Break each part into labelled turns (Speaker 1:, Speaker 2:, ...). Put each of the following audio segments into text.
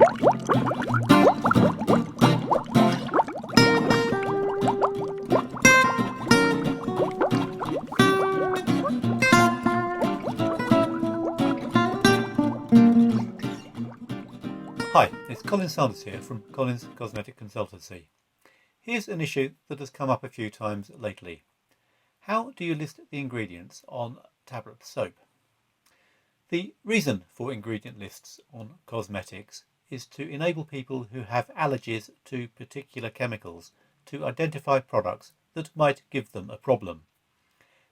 Speaker 1: Hi, it's Colin Sanders here from Colin's Cosmetic Consultancy. Here's an issue that has come up a few times lately. How do you list the ingredients on tablet soap? The reason for ingredient lists on cosmetics is to enable people who have allergies to particular chemicals to identify products that might give them a problem.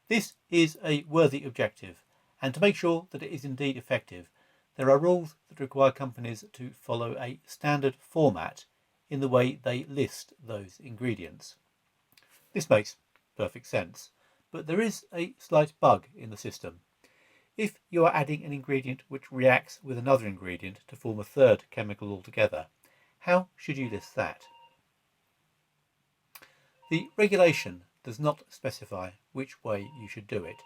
Speaker 1: This is a worthy objective, and to make sure that it is indeed effective, there are rules that require companies to follow a standard format in the way they list those ingredients. This makes perfect sense, but there is a slight bug in the system. If you are adding an ingredient which reacts with another ingredient to form a third chemical altogether, how should you list that? The regulation does not specify which way you should do it.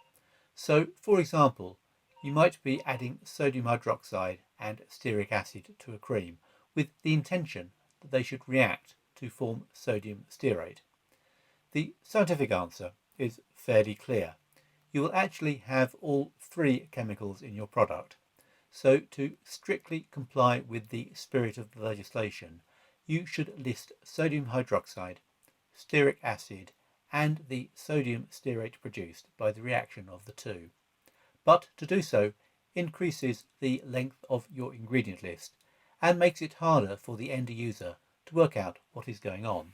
Speaker 1: So, for example, you might be adding sodium hydroxide and stearic acid to a cream with the intention that they should react to form sodium stearate. The scientific answer is fairly clear. You will actually have all three chemicals in your product. So to strictly comply with the spirit of the legislation, you should list sodium hydroxide, stearic acid and the sodium stearate produced by the reaction of the two. But to do so increases the length of your ingredient list and makes it harder for the end user to work out what is going on.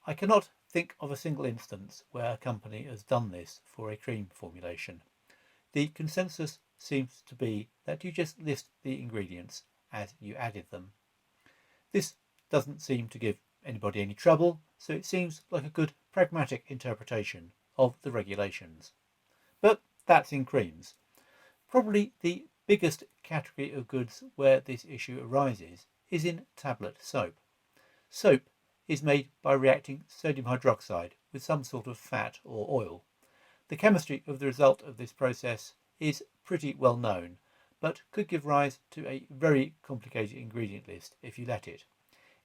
Speaker 1: I cannot think of a single instance where a company has done this for a cream formulation. The consensus seems to be that you just list the ingredients as you added them. This doesn't seem to give anybody any trouble, so it seems like a good pragmatic interpretation of the regulations. But that's in creams. Probably the biggest category of goods where this issue arises is in tablet soap. Soap is made by reacting sodium hydroxide with some sort of fat or oil. The chemistry of the result of this process is pretty well known, but could give rise to a very complicated ingredient list if you let it.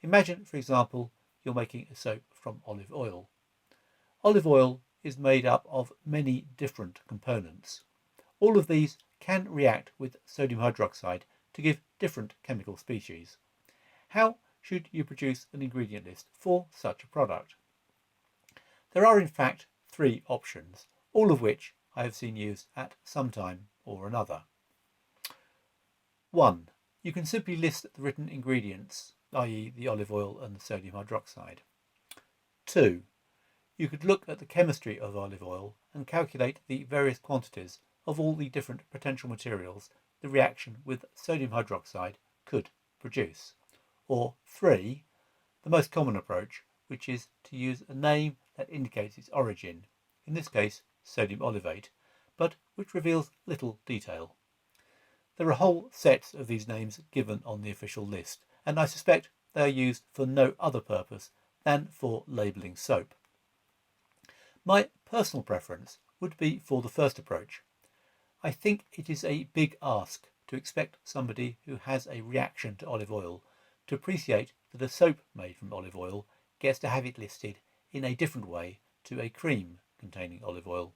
Speaker 1: Imagine, for example, you're making a soap from olive oil. Olive oil is made up of many different components. All of these can react with sodium hydroxide to give different chemical species. How should you produce an ingredient list for such a product? There are in fact three options, all of which I have seen used at some time or another. 1. You can simply list the written ingredients, i.e. the olive oil and the sodium hydroxide. 2. You could look at the chemistry of olive oil and calculate the various quantities of all the different potential materials the reaction with sodium hydroxide could produce. Or 3, the most common approach, which is to use a name that indicates its origin, in this case sodium olivate, but which reveals little detail. There are whole sets of these names given on the official list, and I suspect they are used for no other purpose than for labelling soap. My personal preference would be for the first approach. I think it is a big ask to expect somebody who has a reaction to olive oil to appreciate that a soap made from olive oil gets to have it listed in a different way to a cream containing olive oil.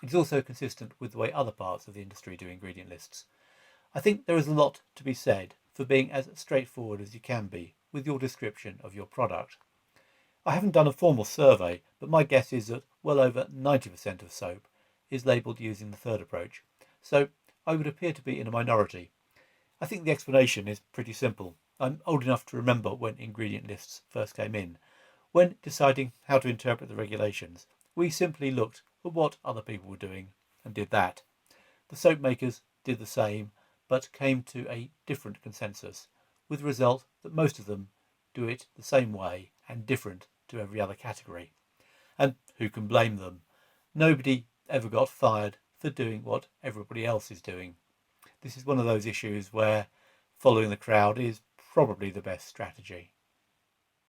Speaker 1: It is also consistent with the way other parts of the industry do ingredient lists. I think there is a lot to be said for being as straightforward as you can be with your description of your product. I haven't done a formal survey, but my guess is that well over 90% of soap is labelled using the third approach, so I would appear to be in a minority. I think the explanation is pretty simple. I'm old enough to remember when ingredient lists first came in. When deciding how to interpret the regulations, we simply looked at what other people were doing and did that. The soap makers did the same, but came to a different consensus, with the result that most of them do it the same way and different to every other category. And who can blame them? Nobody ever got fired for doing what everybody else is doing. This is one of those issues where following the crowd is probably the best strategy.